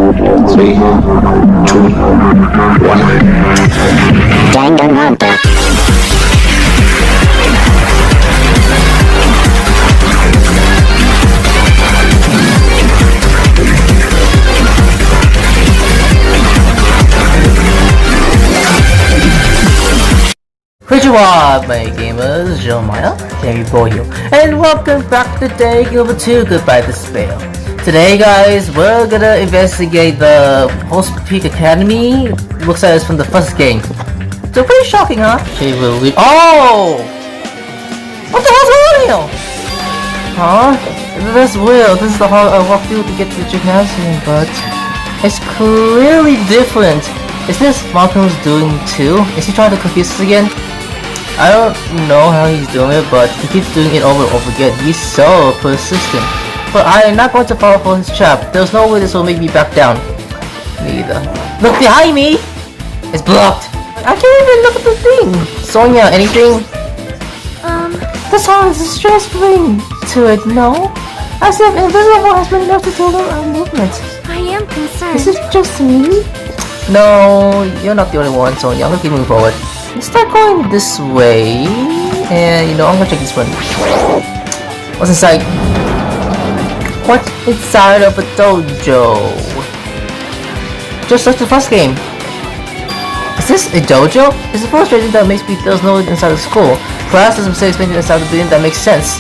3, 2, 1. Danganronpa. Konnichiwa, my gamers, Jeremiah, boy here, and welcome back to day number 2, Goodbye Despair. Today guys, we're gonna investigate the Host Peak Academy. Looks like it's from the first game. So pretty shocking, huh? Okay, we'll leave. Oh! What the hell's going on here? Huh? That's weird. This is the hall I walked through to get to the gymnasium, but it's clearly different. Is this Malcolm's doing too? Is he trying to confuse us again? I don't know how he's doing it, but he keeps doing it over and over again. He's so persistent. But I am not going to fall for his trap. There's no way this will make me back down. Me either. Look behind me! It's blocked. I can't even look at the thing. Sonia, anything? The song is a stress thing to it, no? As if invisible has been left to total our movement. I am concerned. Is it just me? No, you're not the only one, Sonia. I'm gonna keep moving forward. Let's start going this way, and I'm gonna check this one. What's inside? What's inside of a dojo? Just like the first game. Is this a dojo? It's the first reason that makes me there's no inside the school. Class doesn't say explain inside the building. That makes sense.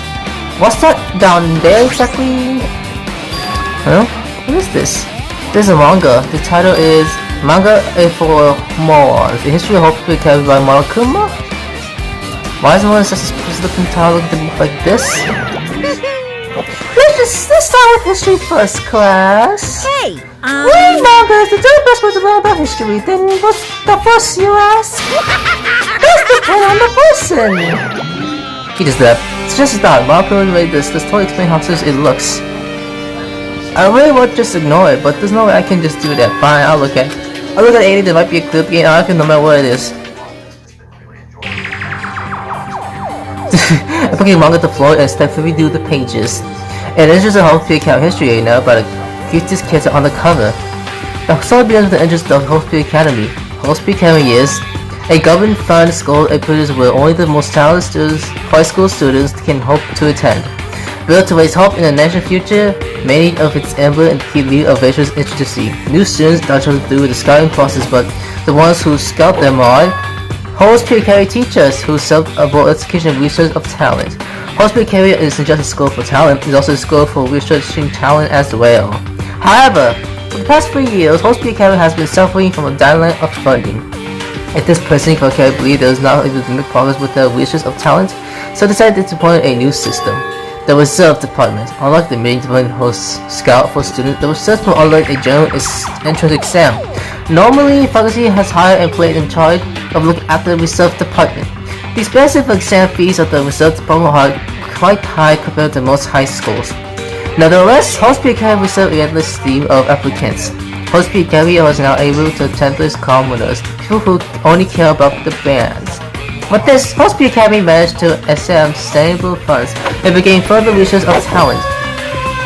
What's that down there exactly? Huh? What is this? This is a manga. The title is Manga for Morons, the history of Hope carried by Marukuma? Why is one such a looking title looking like this? Let's start with history first, class. Hey! Reading manga is the very best way to learn about history. Then what's the first you ask? Let's depend on the person. He does that. It's just that Marukuma made this. Let's totally explain how serious it looks. I really would just ignore it, but there's no way I can just do that. Fine, I'll look at it. I look at 80, there might be a clip game, I can no matter what it is. I put a manga to the floor and step to redo the pages. And it's just a whole account history now about a cutest kids on the cover. The story begins with the entrance of Host Peak Academy. Host Peak Academy is a government-funded school it produces where only the most talented students, high school students can hope to attend. Built to raise hope in the national future, many of its emblem and key lead of introducing new students not chosen through the scouting process, but the ones who scout them are Host Peak Academy teachers who serve about education and research of talent. Host Peak Academy isn't just a school for talent, it's also a school for researching talent as well. However, for the past 3 years, Host Peak Academy has been suffering from a deadline of funding. At this pressing for Academy believed there was not able to make progress with the research of talent, so decided to implement a new system. The Reserve Department. Unlike the main department hosts Scout for students, the Reserve Department unlike a general entrance exam. Normally, faculty has hired employees in charge of looking after the Reserve Department. The expensive exam fees of the Reserve Department are quite high compared to most high schools. Nevertheless, Host Peak Academy reserved a endless stream of applicants. Host Peak Academy was now able to attend these commoners, people who only care about the bands. With this, Host Peak Academy managed to assemble sustainable funds and began further research of talent.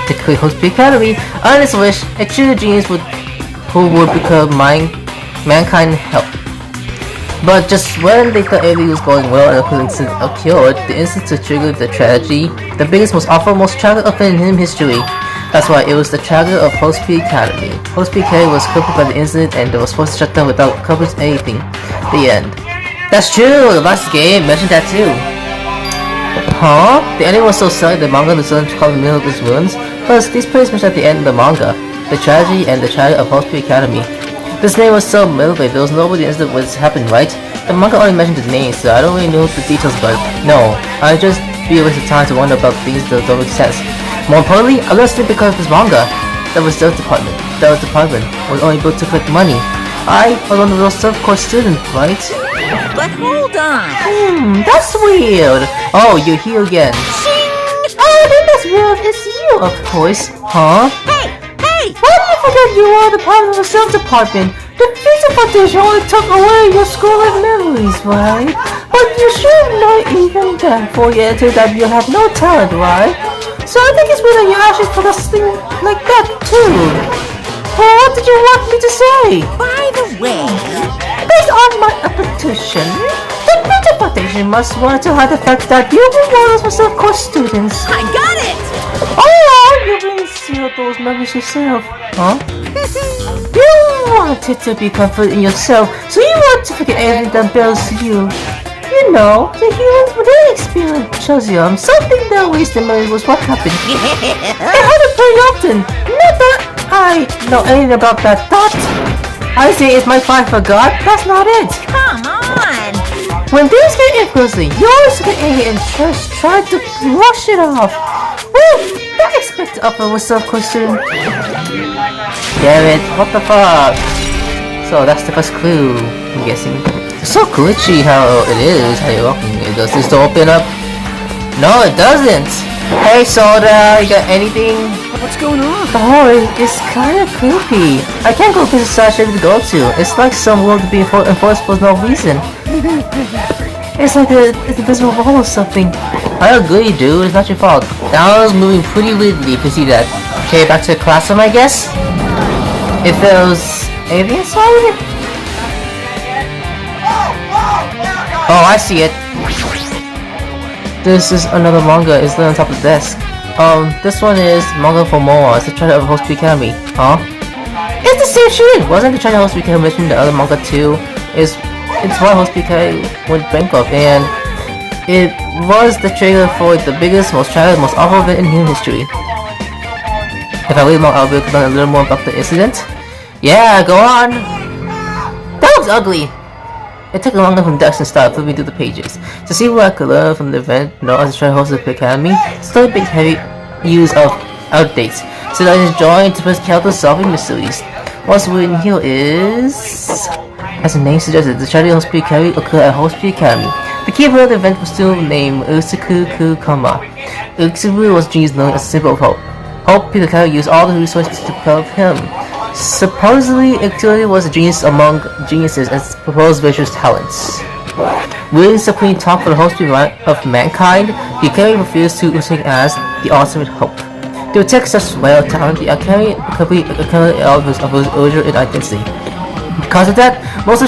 To create Host Peak Academy, on its wish, a true genius who would become mankind help. But just when they thought everything was going well and the incident occurred, the incident to trigger the tragedy, the biggest, most awful, most tragic event in history. That's why it was the tragedy of Host Peak Academy. Host Peak Academy was crippled by the incident and was forced to shut down without covering anything. The end. That's true, the last game mentioned that too. Huh? The ending was so sad the manga decided to call the middle of its wounds. Plus, these plays mentioned at the end of the manga, the tragedy and the tragedy of Host Peak Academy. This name was so motivated, there was nobody incident what happened, right? The manga only mentioned the name, so I don't really know the details, but no, I just be a waste of time to wonder about things that don't make sense. More importantly, I learned it because of this manga. The Reserve Department. The department was only built to collect money. I was one of those self-course students, right? But hold on! That's weird! Oh, you're here again. Shing! Oh, I think that's weird. It's you, of course. Huh? Hey! Hey! Why did you forget you are the part of the self-department? The pizza foundation only took away your school-life memories, right? But you should know even then, before you enter that you have no talent, right? So I think it's weird that you actually forgot something like that, too. Well, what did you want me to say? By the way, Based on my petition, the interpretation must want to hide the fact that you were models for self-course students. I got it! Oh, you really seal those memories yourself, huh? You wanted to be confident in yourself, so you want to forget everything that builds you. You know, the human brain experience shows you something that wasted memory was what happened. It happened pretty often. Not that I know anything about that thought. I say it's my fault I forgot. That's not it. Come on! When things get influencing, you always get angry and just try to brush it off. Well, don't expect to upload with self-question. Damn it, what the fuck? So that's the first clue, I'm guessing. It's so glitchy how it is, how you're walking. Does this door open up? No, it doesn't! Hey Soda, you got anything? What's going on? The hallway is kinda creepy. I can't go places I should go to. It's like some world being enforced for no reason. It's like it's a visible wall or something. I agree, dude. It's not your fault. The is moving pretty weirdly if you see that. Okay, back to the classroom, I guess. If there was anything inside. Oh, I see it. This is another manga. It's on top of the desk. This one is manga for Moa. It's the treasure of Host Academy. Huh? It's the same shooting! Wasn't the treasure of Host Academy mentioned in the other manga too? It's why Host Academy went bankrupt, and it was the trigger for the biggest, most tragic, most awful event in human history. If I wait more, I'll be able to learn a little more about the incident. Yeah, go on! That was ugly! It took longer from Dust and start flipping through the pages. To see what I could learn from the event known as the treasure host of the Academy, still a big heavy use of outdates, so that I enjoy to counter solving mysteries. What's written here is, as the name suggests, the treasure host Academy occurred at Host Academy. The key word of the event was still named Utsuku Kama. Utsuku was genius known as a symbol of hope. Hope Academy used all the resources to develop him. Supposedly, Utsuku was a genius among geniuses and proposed virtuous talents. Willing supreme talk for the host of mankind, the Academy refused to take as the ultimate hope. To protect such royal talent, the Academy completely of his origin and identity. Because of that, most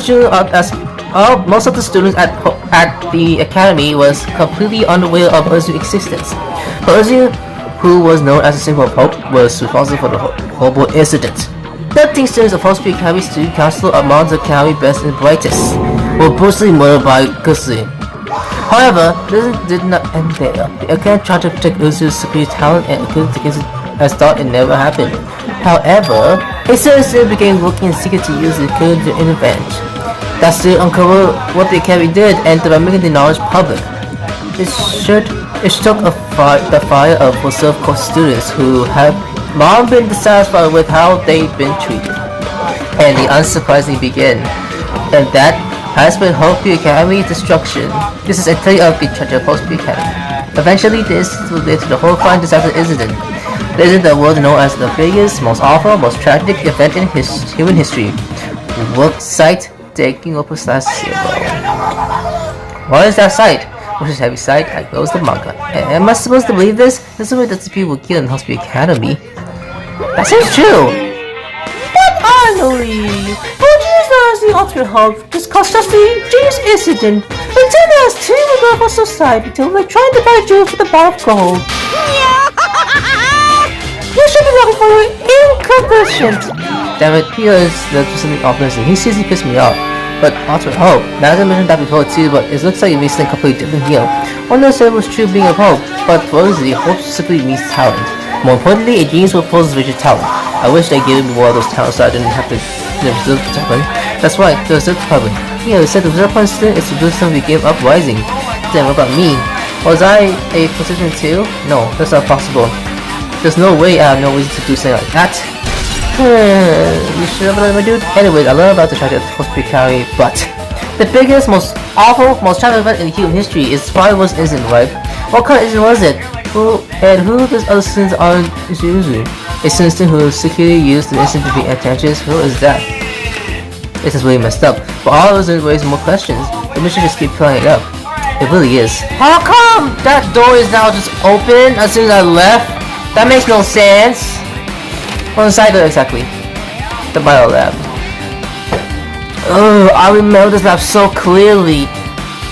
of the students at the Academy was completely unaware of Urzu's existence. But Urzu, who was known as a symbol of hope, was responsible for the horrible incident. 13 students of Host Academy Student Council among the Academy best and brightest were brutally murdered by Gusui. However, this did not end there. The Academy tried to protect Urzu's superior talent and accused against it as thought it never happened. However, a certain student began working in secret to use the Academy to intervene. That student uncovered what the Academy did and by making the knowledge public. It struck the fire of for self-course students who have long been dissatisfied with how they've been treated. And the unsurprising began. And that has been Hope Academy's destruction. This is entirely of the treasure of Hope Academy. Eventually, this will lead to the horrifying disaster incident. The incident that was known as the biggest, most awful, most tragic event in human history. Work site taking up a symbol. What is that site? Which is heavy side, I close the manga. Am I supposed to believe this? This is where the people killed in Hospital Academy. That seems true! But I believe! For genius as the ultimate hope, just caused just the genius incident. Until there's two regard for society till they're trying to buy jewels with a bar of gold. You should be looking for your incompetent! Damn it, Peter is something opposite. He seriously pissed me off. But ultimate hope. Now I mentioned that before too, but it looks like it means something completely different here. One of the was true being of hope, but supposedly hope simply means talent. More importantly, a genius will pose visual talent. I wish they gave me more of those talents so I didn't have to observe the department. That's right, the observe department. Yeah, they said the observe department student is to do something we gave up rising. Then what about me? Was I a position too? No, that's not possible. There's no way I have no reason to do something like that. You sure about it, my dude? Anyways, I learned about the tragedy of Host Academy, but the biggest, most awful, most tragic event in human history is Fireworks incident, right? What kind of incident was it? Who does other students are usually? A student who secretly used the incident to be attentions? Who is that? This is really messed up, but all of us raise more questions. The mission just keep filling it up. It really is. How come that door is now just open as soon as I left? That makes no sense. On the side though, exactly. The bio lab. Oh, I remember this lab so clearly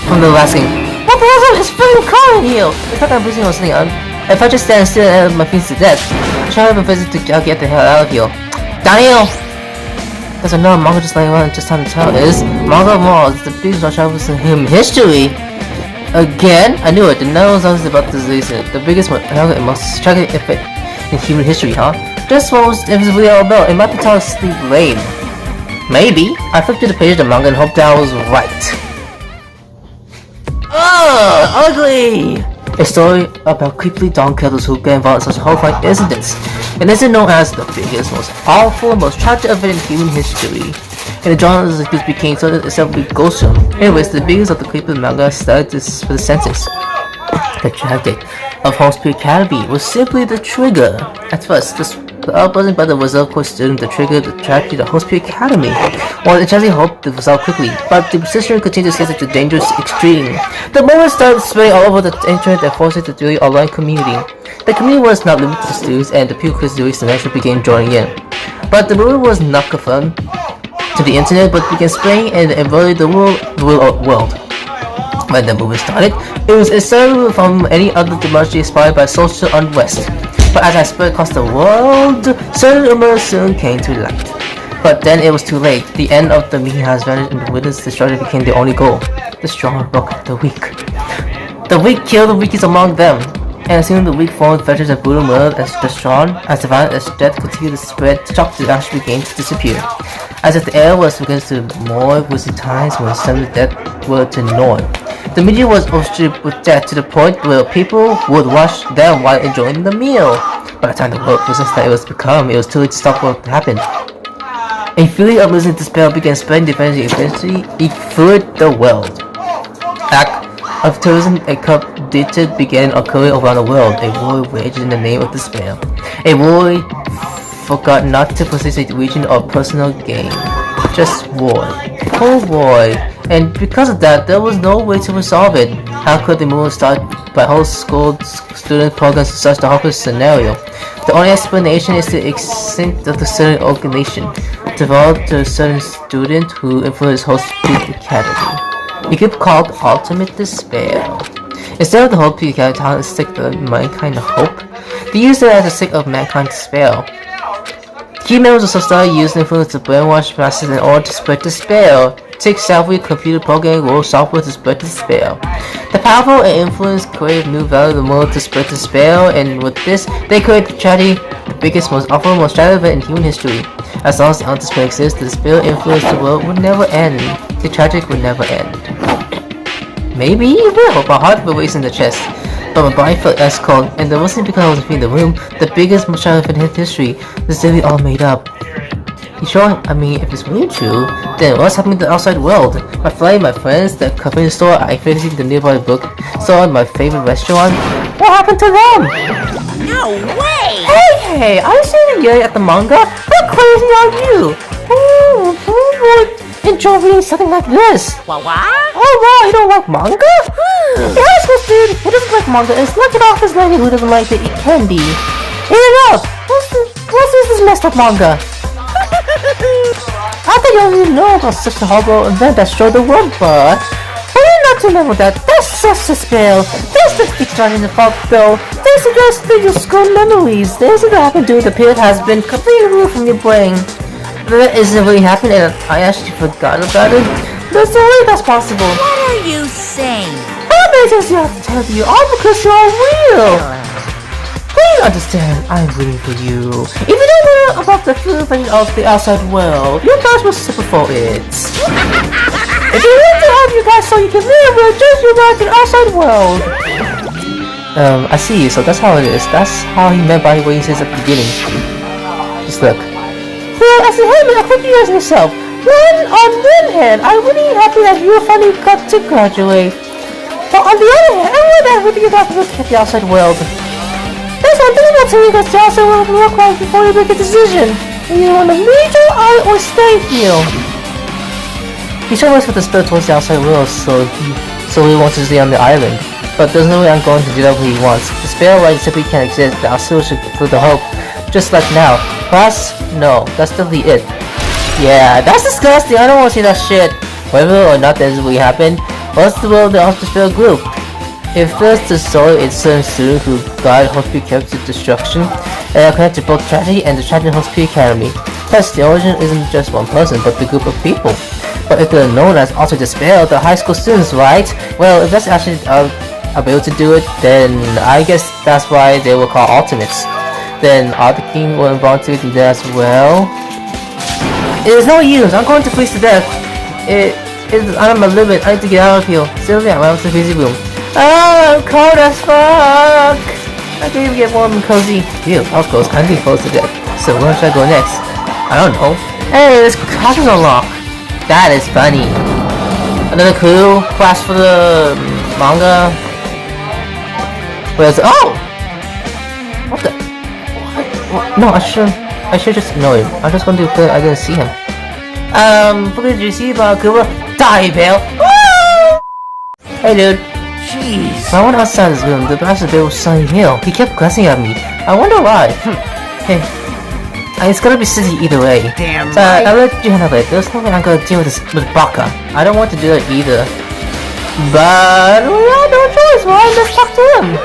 from the last game. What the hell is freaking car in here? It's not that I'm breathing or something. If I just stand still and my feet to death, try to visit to get the hell out of here. Daniel! There's another manga just laying around just time to tell is Manga Mall is the biggest rush hour in human history. Again? I knew it. The news was about this reason. The biggest manga and most tragic effect in human history, huh? Just what was it was really all about. It might be time to sleep lame. Maybe. I flipped through the page of the manga and hoped that I was right. Ugh! Ugly! A story about creepily dark killers who get involved in such horrifying incidents. It isn't known as the biggest, most awful, and most tragic event in human history. And the genre of this became so that itself be ghostly. Anyways, the biggest of the creepy manga started this for the sentence. The tragedy of Hospital Academy was simply the trigger. At first, the upbuzzing by the reserve course student that triggered the tragedy of Hospital Academy. While the tragedy hoped to resolve quickly, but the persistent continued to slip to dangerous extreme. The moment started spreading all over the internet and forced it to the online community. The community was not limited to students, and the people whose eventually began joining in. But the rumor was not confined to the internet, but began spreading and enveloping the world. When the movement started, it was inseparable from any other democracy inspired by social unrest. But as I spread across the world, certain rumors soon came to light. But then it was too late. The end of the meeting has vanished, and the witness destruction became the only goal. The strong broke the weak. The weak killed the weakest among them. And soon the weak formed veterans of brutal murder as the strong, as the violent as death continued to spread, shock to actually began to disappear. As if the air was beginning to more was the times when some of death were to norm. The media was overstrip with death to the point where people would watch them while enjoying the meal. By the time the world was that it was too late to stop what happened. A feeling of losing despair began spreading eventually it flooded the world. Act of terrorism and corruption began occurring around the world. A war waged in the name of despair. A war forgot not to possess a region or personal gain. Just war. Cold war. And because of that, there was no way to resolve it. How could the movement start by whole school student programs to such a hopeless scenario? The only explanation is the extent of the certain organization developed to a certain student who influenced whole Speak Academy. A group called Ultimate Despair. Instead of the Hope Academy telling the sick of mankind hope, they used it as a sick of mankind's despair. Key members of society used influence to brainwash masses in order to spread despair. Take savvy computer programming or software to spread despair. The powerful and influence created new value of the world to spread despair, and with this, they created the tragedy, the biggest, most awful, most tragic event in human history. As long as the despair exists, the despair influence the world would never end. The tragic would never end. Maybe it will. My heart will race in the chest, but my body felt ice cold, and it wasn't because I was in the room. The biggest, most tragic event in history. This is really all made up. You sure? I mean, if it's really true, then what's happening to the outside world? My flight, my friends, the convenience store, I visited the nearby bookstore, my favorite restaurant. What happened to them? No way! Hey, are you sitting yelling at the manga? How crazy are you? Who would enjoy reading something like this? What? Oh wow, you don't like manga? The high school student who doesn't like manga is knocking off his lady who doesn't like to eat candy. Enough! What's this messed up manga? I think you already know about such a horrible event that destroyed the world, but you're not to remember that. That's such a spell. That's the fix right in the fog, though. They suggest that your school memories. This is what happened to the period has been completely removed from your brain. That isn't really happening, and I actually forgot about it. There's no way that's possible. What are you saying? That makes you have to tell you all because you're real. Please understand, I'm rooting for you. If you don't know about the full thing of the outside world, you guys will suffer for it. If you want to have you guys so you can live with just you about the outside world. I see, so that's how it is. That's how he meant by what he says at the beginning. Just look. Well, as a helmet, I think you guys yourself. On one hand, I'm really happy that you finally got to graduate. But on the other hand, I want that with you guys to look at the outside world. That's one thing about telling us the outside world will look like before you make a decision. You want to leave your eye or stay here. He showed us with the spell towards the outside world, so he wants to stay on the island. But there's no way I'm going to do that what he wants. The spell right simply can't exist. The outside should feel the hope. Just like now. Perhaps? No, that's definitely it. Yeah, that's disgusting. I don't want to see that shit. Whether or not this really happened, what's the role of the hospital group? It feels the story it's a student who guide Hospital kept to destruction and are connected to both tragedy and the tragedy Hospital Academy. Plus, the origin isn't just one person, but the group of people. But if they're known as Ultimate Despair, the high school students, right? Well, if that's actually able to do it, then I guess that's why they were called Ultimates. Then Arthur King will volunteer to do that as well. It is no use. I'm going to freeze to death. I'm a limit. I need to get out of here. Sylvia, I'm to the busy room. Oh, I'm cold as fuck. I can't even get warm and cozy. Ew, of course, I'm getting close to death. So where should I go next? I don't know. Hey, this class is unlocked. That is funny. Another clue class for the manga. Where's what the? What? No, I should just ignore him. I'm just going to pretend I didn't see him. What did you see about Kuba? Die, Bale. Hey, dude. Jeez. When I went outside his room, the bastard bear was sunny hill. He kept glancing at me. I wonder why. Hey, it's gonna be silly either way. Damn So right. I'll let you handle it. There's no way I'm gonna deal with this with Baka. I don't want to do that either. But we have no choice. Why? Let's talk to him.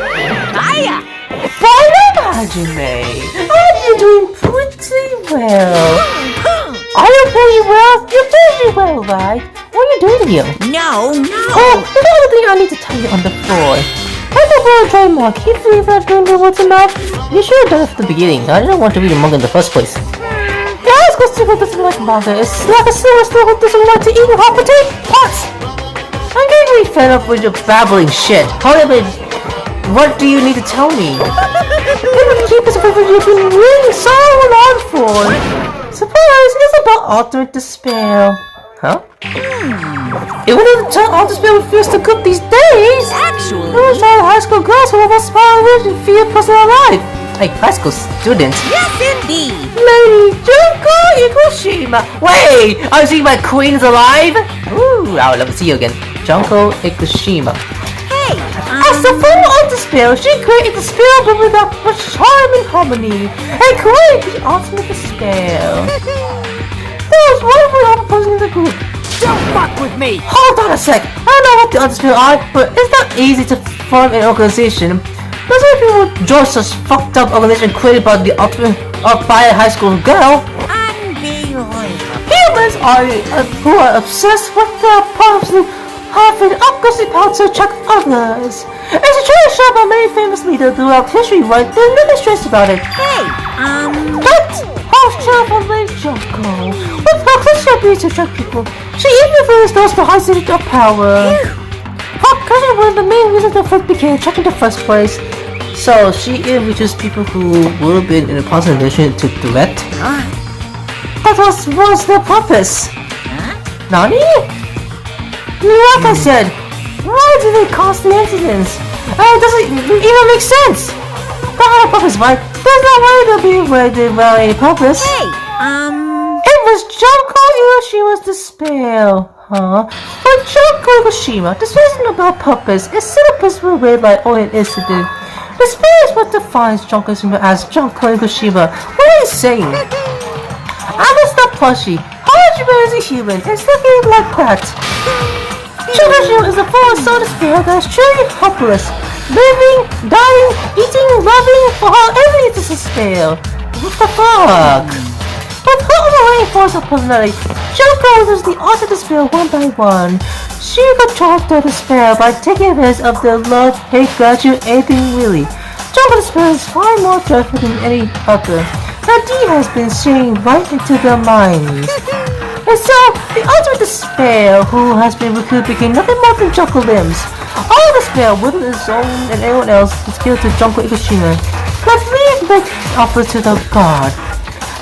Hiya. Hello, Hajime. You're doing pretty well. Are you pretty well? You're pretty well, right? What are you doing here? No. Oh, there's another thing I need to tell you on the floor. I don't want to try more. Keep reading that doing the words enough. You should have done it from the beginning. I didn't want to read a manga in the first place. The high school student doesn't like manga. It's like a silver student who doesn't like to eat hot potato pots. I'm getting really fed up with your babbling shit. However, what do you need to tell me? You would keep us from you've been waiting so long for. Surprise! It's about ultimate despair. Huh? It wouldn't tell all despair refused to cook these days! Actually. It was all high school girls who almost smiled and feel person alive. Hey, high school students. Yes, indeed. Lady Junko Ikushima. Wait! I see my queen's alive? Ooh, I would love to see you again. Junko Ikushima. Hey. As the form of despair, she created the spell but without much charm and harmony, and created the ultimate despair. There was one other person in the group. Don't fuck with me. Hold on a sec. I don't know what the other spell are, but it's not easy to form an organization. There's many people who join such fucked up organization created by the ultimate by a high school girl. Unbelievable. Humans who are obsessed with their powers and have an upgraded power to attract others. It's a tradition by many famous leaders throughout history, right? There's nothing strange about it. Hey. But house travel Lady Junko with her Christian ability to attract people. She even influenced those for high city of power. Her cousin was the main reason the first became attracted in the first place. So she introduced people who would have been in a positive position to threat. That was their purpose. Nani? Like I said, why do they cause the incidents? It doesn't even make sense. They had a purpose, right? There's no way they'll be without any purpose. Hey. It was Junko Iroshima's despair, huh? But Junko Hiroshima, despair isn't about purpose. It's still a principle way by all an incident. Despair is what defines Junko Hiroshima as Junko Hiroshima. What are you saying? I'm just not pushy. How much man is a human? It's nothing like that. Junko is a form of soul despair that is truly hopeless. Living, dying, eating, loving, for her everything is despair. What the fuck? With her overwhelming force of personality, Junko was the art of despair one by one. She controlled their despair by taking advantage of their love, hate, gratitude, anything really. Junko despair is far more dreadful than any other. That D has been seeing right into their minds. And so, the ultimate despair, who has been recruited, became nothing more than Junko limbs. All despair, whether its own and anyone else, is killed to Junko Ikushima. But leave the offer to the god.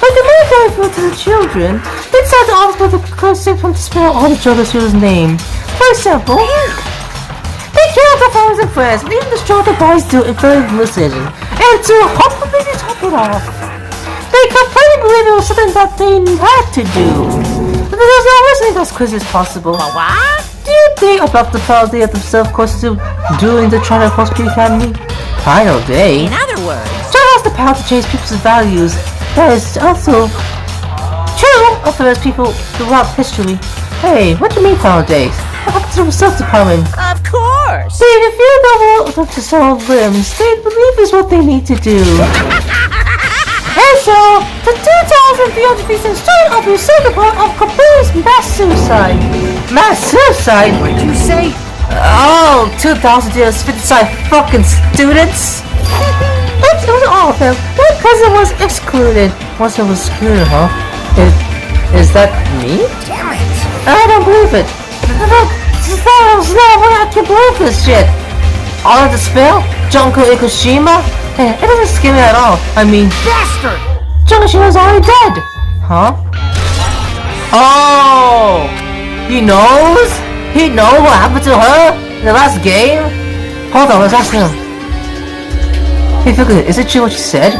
Like the military food to the children, they decided to offer the concept from despair all the children's children's name. For example, they killed their families and friends, and even destroyed their bodies to infer hallucination. And to hopefully top it off, they completely believed it was something that they had to do. But there's no reason that's crazy as possible. What? Do you think about the final day of the self-costume during the China Hospital Academy? Final day? In other words, China has the power to change people's values. That is also true of famous people throughout history. Hey, what do you mean final days? What happened to the research department? Of course! They refuse the world to sell limbs. They believe is what they need to do. And so, the 2,300 reasons straight up you say the part of complete mass suicide. Mass suicide? What'd you say? Oh, 2,000 years, 55 fucking students? It was all of them. One cousin was excluded. One person was excluded, huh? Is that me? Damn it! I don't believe it. No way I can believe this shit. All of the spell? Junko Ikushima? Hey, it doesn't scare me at all. I mean, Bastard! Junko Ishima's already dead. Huh? Oh! He knows? He knows what happened to her in the last game? Hold on, let's ask him. Hey, Figure, is it true what you said?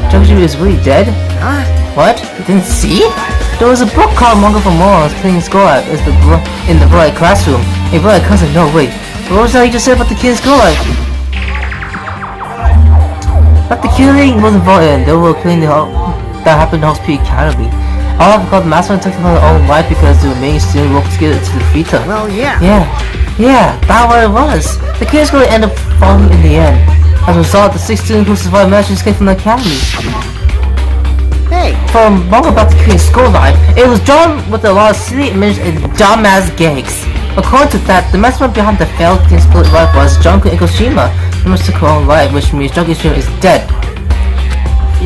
Junko Ishima is really dead? Huh? What? You didn't see? There was a book called Manga for Morons playing score at in the bright classroom. A bright cousin, no wait. What was that you just said about the kid's school life? But the killing was important. They were killing that happened in Hospital Academy. All of the master took them on their own life because the remaining students worked together to defeat her. Well, yeah. Yeah, that's what it was. The kid's school ended up falling in the end. As a result, the 6 students who survived managed to escape from the academy. Hey! From manga about the kid's school life, it was drawn with a lot of silly images and dumbass gags. According to that, the mastermind behind the failed kid's school life was Junko Ikushima, who took her own life, which means Junko Ikushima is dead.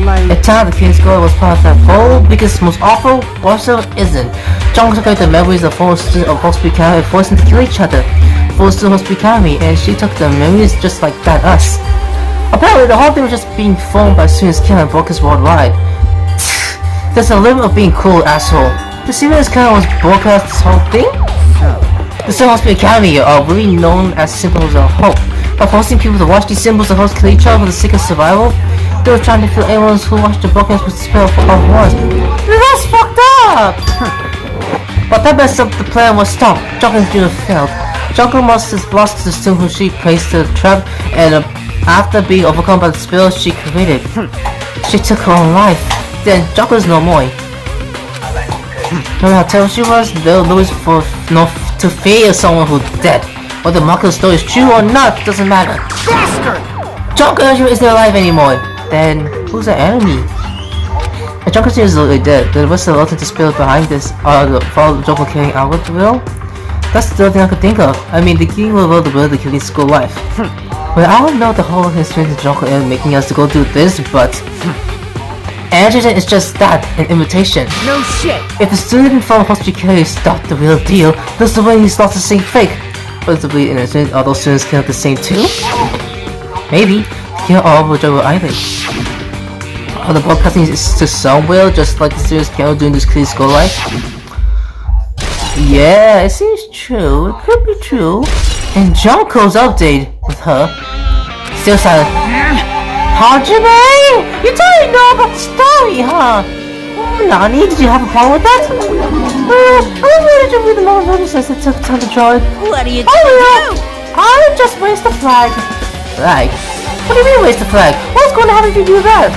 Like... At time, the kid's school was part of that whole biggest, most awful, also isn't. Junko took out the memories of former students of Hospital Academy and forced them to kill each other. Former students of Hospital Academy, and she took the memories just like that, us. Apparently, the whole thing was just being filmed by students killing brokers worldwide. There's a limit of being cool, asshole. The serious kind was broadcast this whole thing? The Sun Hospital Academy are really known as symbols of hope. By forcing people to watch these symbols of hope kill each other for the sake of survival, they were trying to fill anyone who watched the broadcast with the spell of wars. That's fucked up! But that messed up, the plan was stopped. Junko Jr. failed. Junko lost the student who she placed the trap, and after being overcome by the spell she created, she took her own life. Then Junko's no more. No matter how terrible she was, there was to fear someone who's dead. Whether Makoto's story is true or not doesn't matter. Bastard! Junko isn't alive anymore. Then who's the enemy? If Junko is literally dead, then what's the ultimate spell behind this? Follow Junko killing Albert will? That's the only thing I could think of. I mean, the king will the ability to kill his school life. Well, I don't know the whole history of Junko and making us to go do this, but Anderson is just that, an imitation. No shit! If the student from Hospital Academy stopped the real deal, that's the way he starts to sing fake. Possibly innocent, all those students killed the same too? Maybe. Kill all of Joe Island. Are the broadcasting is to somewhere, just like the students killed during this kid's school life? Yeah, it seems true. It could be true. And Junko's update with her. Still silent. Hajime! You totally know about the story, huh? Nani, did you have a problem with that? I wanted to read the long notice as it took time to draw it. What are you gonna do? I just raised the flag. Flag? What do you mean raise the flag? What's going to happen if you do that?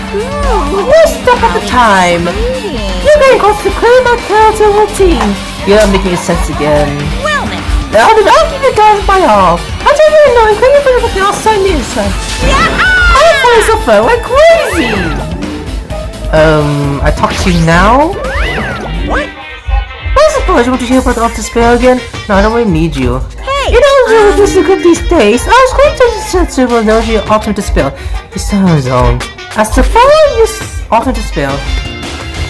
One step at a time. You're getting close to clearing my character routine. You're making sense again. Well then. I'll give you guys my all. I'll tell you no, and clean your fingers with the outside the inside. I'm playing so far like crazy! I talk to you now? What? I suppose you want to hear about the Optus Spell again? No, I don't really need you. Hey! You know, this is good these days. I was going to censor will know your ultimate spell. He's still on his own. As to follow your ultimate spell,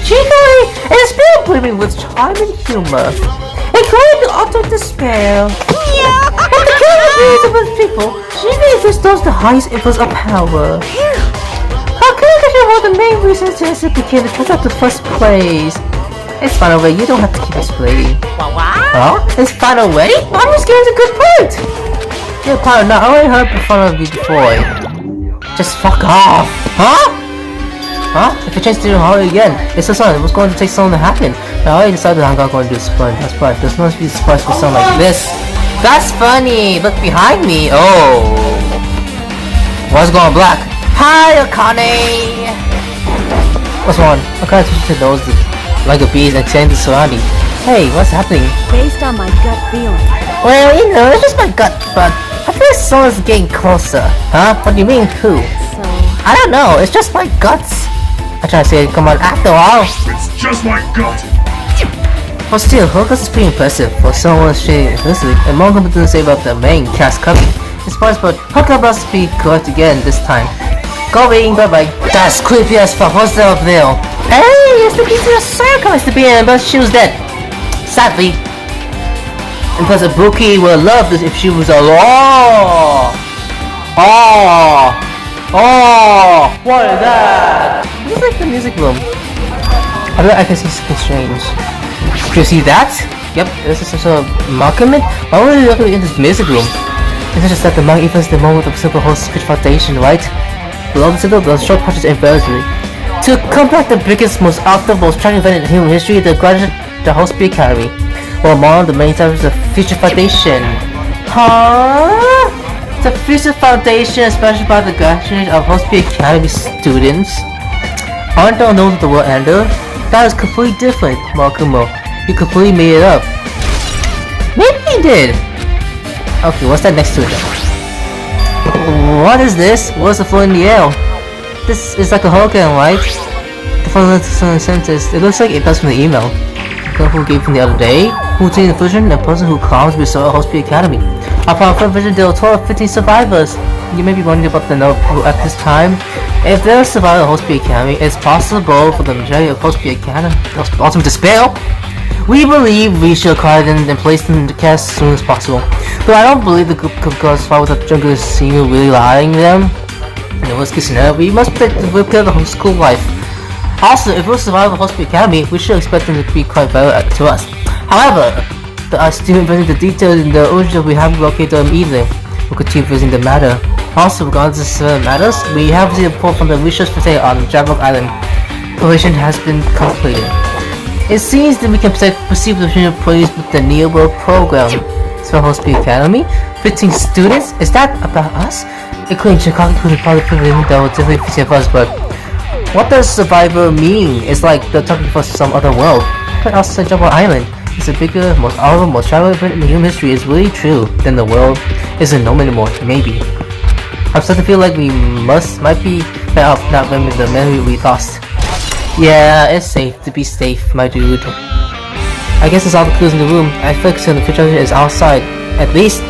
cheekily and spell blaming with charm and humor. Including the ultimate spell. Yeah! But the killer is with people. She restores the highest influence of power. How can I get one of the main reasons Jessica became to catch up to first place? It's fine already, you don't have to keep explaining. What? Huh? It's fine already? I'm just getting a good point! You're quite not, I already heard in front of you before. Just fuck off! Huh? Huh? If you change to Holly again, it's a sign. It was going to take so long to happen. I already decided I'm not going to do surprise. That's right. There's no be surprise for something like this. That's funny! Look behind me! Oh! What's going black? Hi, Akane! What's wrong? Akane switched to those. like a beast and extending the surrounding. Hey, what's happening? Based on my gut feeling. Well, you know, it's just my gut, but I feel like someone's getting closer. Huh? What do you mean, who? So, I don't know, it's just my guts. I try to say, come on, after all. It's just my gut. But still, Hokus is pretty impressive for someone shading ethnicity, and more competent to say about the main cast coming. It's part, but Hokus must be correct again this time. Going, bye bye. That's creepy as fuck, what's that up there? Hey, it's the BTS circle, it's the BN, but she was dead. Sadly. And plus, a Brookie would love this if she was alive. Oh, what is that? This is like the music room. I bet I can see something strange. Do you see that? Yep, this is just a monument. Why would you look in this music room? It's just that the monk even the moment of simple whole speech foundation, right? Below the symbol, the short punches embarrassingly. To combat the biggest, most often, most tragic event in human history, the graduate the whole speed academy. While one of the main types of future foundation. Huh? The future foundation, especially by the graduation of Hospital Academy students. Aren't all known to the world ender? That is completely different, Makumo. You completely made it up. Maybe he did. Okay, what's that next to it? What is this? What's the floor in the air? This is like a hologram, right? The following sentence. It looks like it does from the email. The girl who gave from the other day, who taking the vision, and the person who calls we saw Hospital Academy. Upon first vision, there were a total of 15 survivors. You may be wondering about the note at this time. If there are survivors of Hospital Academy, it's possible for the majority of Hospital Academy ultimate despair. We believe we should acquire them and place them in the cast as soon as possible. But I don't believe the group could go as far without Jungle Senior really lying them. In the worst case scenario, we must protect the repair of the whole school life. Also, if we survive the Hospital Academy, we should expect them to be quite valuable to us. However, the student visiting the details in the original we haven't located them either. We'll continue visiting the matter. Also, regardless of certain matters, we have the report from the research facility on Jablock Island. Preparation has been completed. It seems that we can proceed with the employees with the Neo World program. So Hospital Academy, 15 students? Is that about us? Including Chicago, including probably privileged that will definitely be of us, but what does survivor mean? It's like they're talking for some other world. But also Jablock Island. It's a bigger, most honorable, most travel event in the human history is really true. Then the world isn't known anymore, maybe. I'm starting to feel like we might be better off not remembering the memory we lost. Yeah, it's safe to be safe, my dude. I guess it's all the clues in the room. I feel like the future is outside. At least,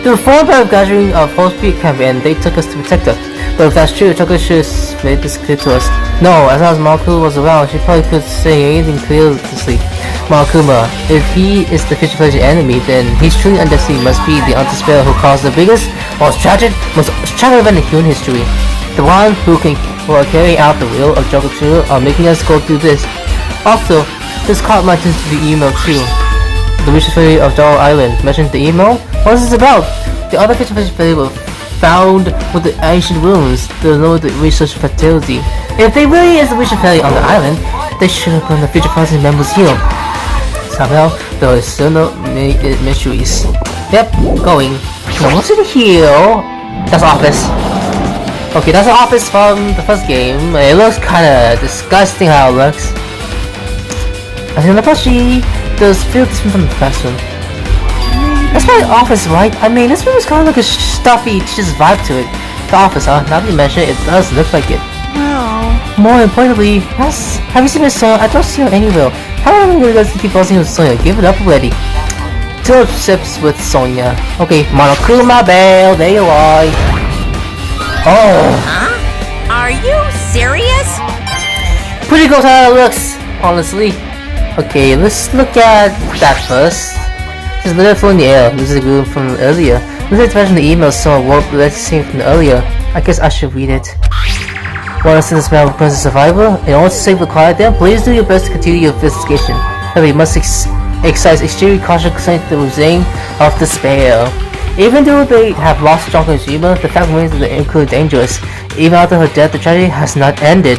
they were formed by the gathering of whole speed camp and they took us to protect us. But if that's true, Chocolate should have made this clear to us. No, as long as Maku was around, she probably could say anything clearly. Makuma, if he is the future pleasure enemy, then he's truly undestined must be the undispair who caused the biggest, most tragic event in human history. The one who will carry out the will of Jogoku on making us go through this. Also, this caught my attention to the email too. The research facility of Jablock Island mentioned the email. What is this about? The other future facility were found with the ancient ruins. There's no research facility. If they really is the research facility on the island, they should have put the future facility members here. Somehow, there is still no mysteries. Yep, going. Now what's in here? That's office. Okay, that's the office from the first game. It looks kinda disgusting how it looks. I see the plushie. There's fields from the classroom. That's my office, right? I mean, this room is kind of like a stuffy, just vibe to it. The office, huh? Now that you mention it, it does look like it. no. More importantly, have you seen this song? I don't see her anywhere. How long are you guys keep buzzing with Sonya? Give it up already. 2 sips with Sonya. Okay, Monokuma Bell, there you are. Oh. Huh? Are you serious? Pretty cool how it looks, honestly. Okay, let's look at that first. There's a little in the air. This is a group from earlier. Let's mention the email so let's see from earlier. I guess I should read it. Want to send a smell of present survivor? In order to save the quiet there, please do your best to continue your investigation. However, you must exercise extreme caution concerning the reign of despair. Even though they have lost Junko Shima, the fact remains that they are incredibly dangerous. Even after her death, the tragedy has not ended.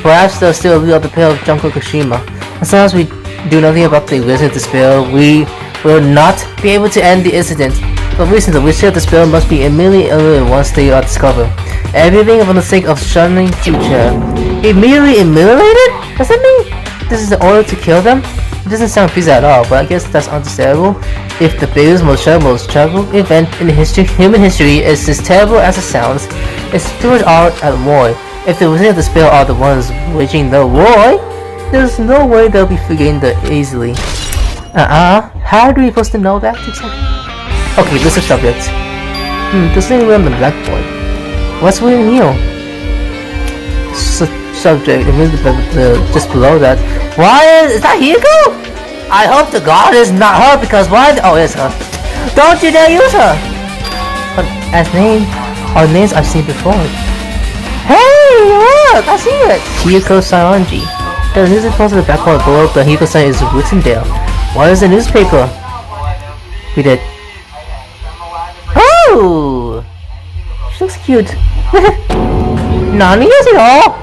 Perhaps there is still a real other pair of Junko Kashima. As long as we do nothing about the reason of despair, we will not be able to end the incident. For reasons the research of despair must be immediately eliminated once they are discovered. Everything for the sake of shunning future. Immediately eliminated? Does that mean this is the order to kill them? It doesn't sound peaceful at all, but I guess that's understandable. If the biggest, most tragic event in human history is as terrible as it sounds, it's pretty much all at war. If the wizards of the spell are the ones waging the war, there's no way they'll be forgetting that easily. How are we supposed to know that exactly? Okay, list of subjects. There's nothing on the blackboard. What's written here? Subject, just below that. Why is that Hiko? I hope to God it's not her because why? Oh, it's her. Don't you dare use her! As names I've seen before. Hey, look! I see it! Hiko Saranji. The news is posted the backboard below, but Hiko sign is written there. What is the newspaper? Read it. Oh! She looks cute. Nani is it all?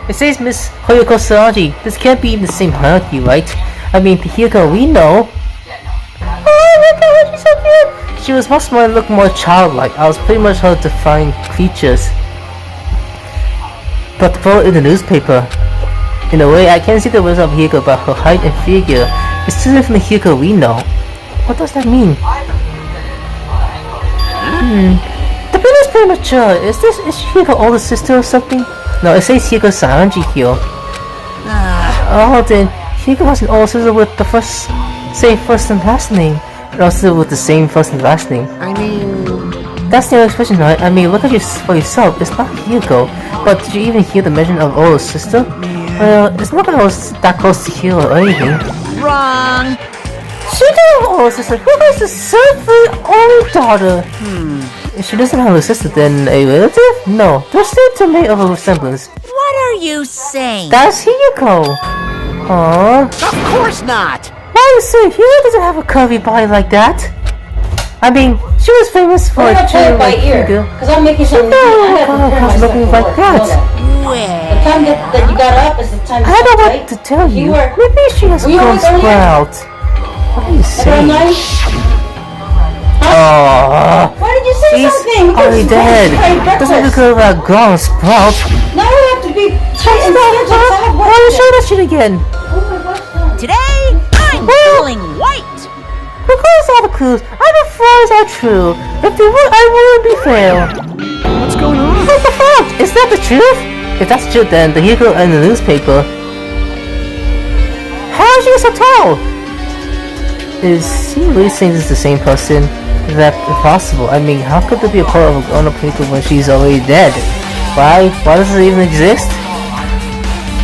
It says Miss Hoyoko Saranji. This can't be in the same hierarchy, right? I mean, the Hiko we know. Oh, look at her, she's so cute! She was much more, look more childlike. I was pretty much her defined features. But the photo in the newspaper. In a way, I can see the words of Hiko, but her height and figure is too different from the Hiko we know. What does that mean? The pin is premature. Is Hiko older sister or something? No, it says Hiko Saranji here. Oh, then Hiko was an older sister with the same first and last name, and also with the same first and last name. I mean... That's the expression, right? I mean, look at you for yourself. It's not Hiko. But did you even hear the mention of older sister? Well, it's not that I was that close to Hiko or anything. Wrong! She did have older sister. Who has a separate older daughter? If she doesn't have a sister, then a relative? No, there's still too many of a resemblance. What are you saying? That's Hiko. Aww. Of course not! Why you say Hiko doesn't have a curvy body like that? I mean, she was famous for I'm gonna play it by ear, figure. because I'm making sure No, I have to looking prepare like myself for that. work. The Well... time that you got up is the time I don't know right? what to tell you. were- Maybe she has were you grown always early? sprout. What are you Around saying? 9? Oh, Why did you say she's something? already dead. Doesn't look like a grown sprout. Now we have to be tight and scheduled. Why are you showing that shit again? Oh my gosh, no. Today, I'm feeling white! Because all the clues, I'm afraid are true. If they were, I wouldn't be fair. What's going on? What the fuck? Is that the truth? If that's true, then the Hiko in the newspaper. How is she so tall? Is he really saying this is the same person? Is that impossible? I mean, how could there be a part of a grown-up Hiko when she's already dead? Why? Why does it even exist?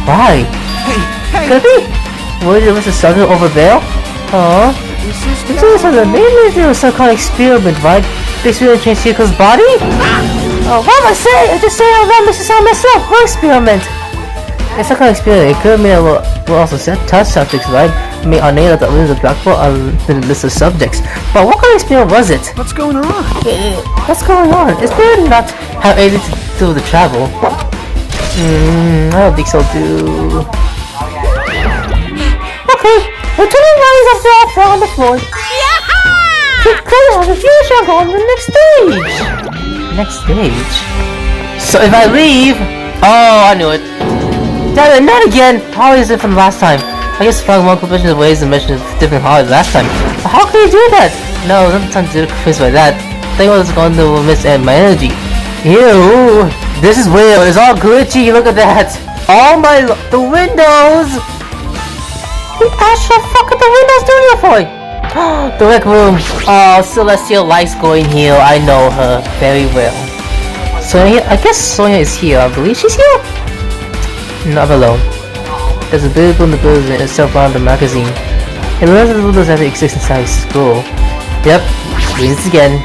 Why? Hey! Could be? Was it Mr. Sugar over there? Huh? This is maybe there was some kind of experiment, right? They experiment change Hiko's body? Oh, what am I saying? I just saying out loud makes it sound messed up. What experiment? It's some kind of experiment. It could have mean we'll also set touch subjects, right? I mean, our name at the end of the blackboard on the list of subjects. But what kind of experiment was it? What's going on? What's going on? It's better not have anything to do with the travel. I don't think so, too. Okay, the 20 lines of all fell on the floor. Keep clear as if you shall go on the next stage. Next stage? So if I leave... Oh, I knew it. Damn it, not again! How is it from last time? I guess found one provision of ways to mention different holidays last time. But how can you do that? No, not time to do a quiz like that. I think I was going to miss my energy. Ew! This is weird, it's all glitchy, look at that! All the windows! The actual fuck are the windows doing here for? The rec room. Oh, Celestial Light's going here. I know her very well. Sonia, I guess Sonia is here. I believe she's here. Not alone. There's a billboard in the building itself around the magazine. It reminds me of those that exist inside school. Yep, reads it again.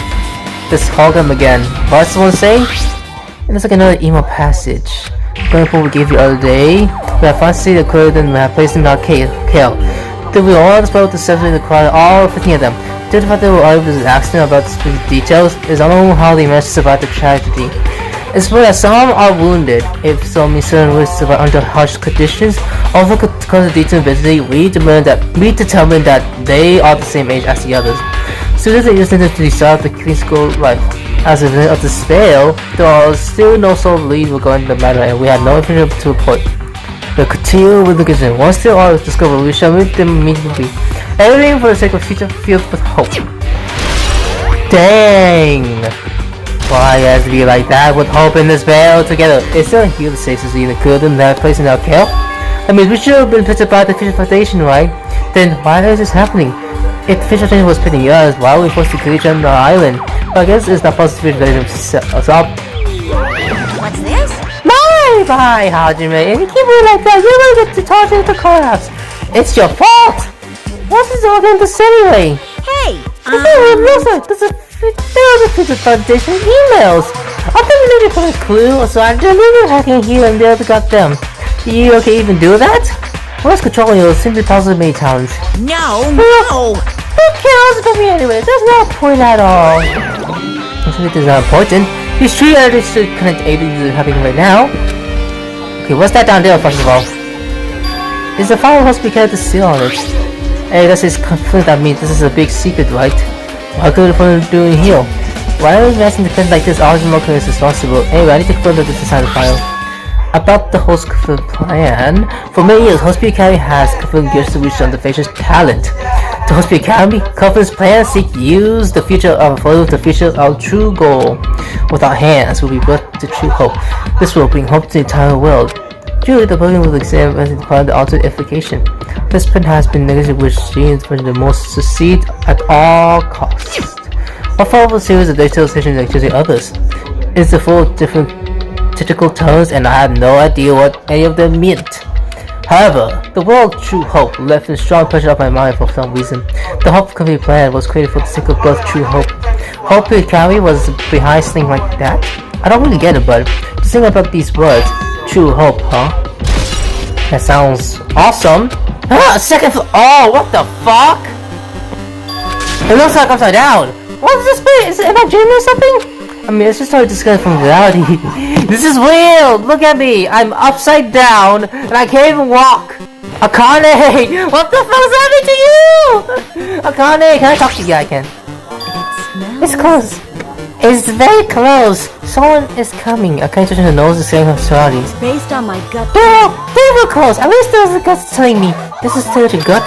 This hologram again. What's someone saying? It looks like another email passage. Going for we gave you the other day. We have finally the code and we have placed them in our kale. Then we all spoke to separately require all 15 of them. Due to the fact that we were all an accident about the specific details, it's unknown how they managed to survive the tragedy. It's clear that some are wounded, if so means certain will survive under harsh conditions. Also because of detailed investigation, we determined that they are the same age as the others. Students are used to decide the clean school life. As a result of the spell, there are still no sole leads regarding the matter and we had no information to report. We'll continue with the Genshin. Once they are discovered, we shall meet them immediately. Everything for the sake of future filled with hope. Dang! Why it has to be like that with hope and despair together? It's still here the stakes is even good in that place in our care. I mean, we should have been pissed about the Fisher Foundation, right? Then why is this happening? If the Fisher Foundation was pitting us, why are we forced to create on the island? But I guess it's not possible to let him us up. What's this? Bye, Hajime. If you keep it like that, you're gonna get to charge into the courthouse. It's your fault! What's this all going to say anyway? Hey, Listen, there's a Fisher Foundation emails. I think we need to put a clue, so I delivered hacking here and there to got them. You okay even do that? What's controlling you simply puzzles many times. no. Who cares about me anyway? There's no point at all. It is not important. These three items should connect A to happening right now. Okay, what's that down there first of all? Is the file hospital to seal on it? Hey, this is conflict. That means this is a big secret, right? What could the doing here? Why are we messing the like this? Original local is responsible. Anyway, I need to confirm that this is inside the file. About the host plan. For many years, Hospital Academy has confirmed your solution on the facial talent. The Hospital Academy confirms plan seek use the future of the future of true goal. Without hands will be brought to true hope. This will bring hope to the entire world. Truly, the program will examine the altered application. This plan has been negative, which seems for the most succeed at all costs. A powerful series of digital sessions accusing others. It's a full different technical terms, and I have no idea what any of them meant. However, the word true hope left a strong pressure on my mind for some reason. The Hope Company plan was created for the sake of both true hope. Hope Academy was behind something like that? I don't really get it, but just think about these words. True hope, huh? That sounds awesome. Ah, second floor. Oh, what the fuck? It looks like upside down. What is this place? Am I dreaming or something? I mean, it's just hard to discuss from reality. This is weird! Look at me! I'm upside down, and I can't even walk! Akane! What the fuck is happening to you? Akane, can I talk to you? Yeah, I can. It's close. It's very close. Someone is coming. Akane touching her nose and saying her surroundings. Based on my gut. They were close. At least there's a gut telling me. This is still your gut?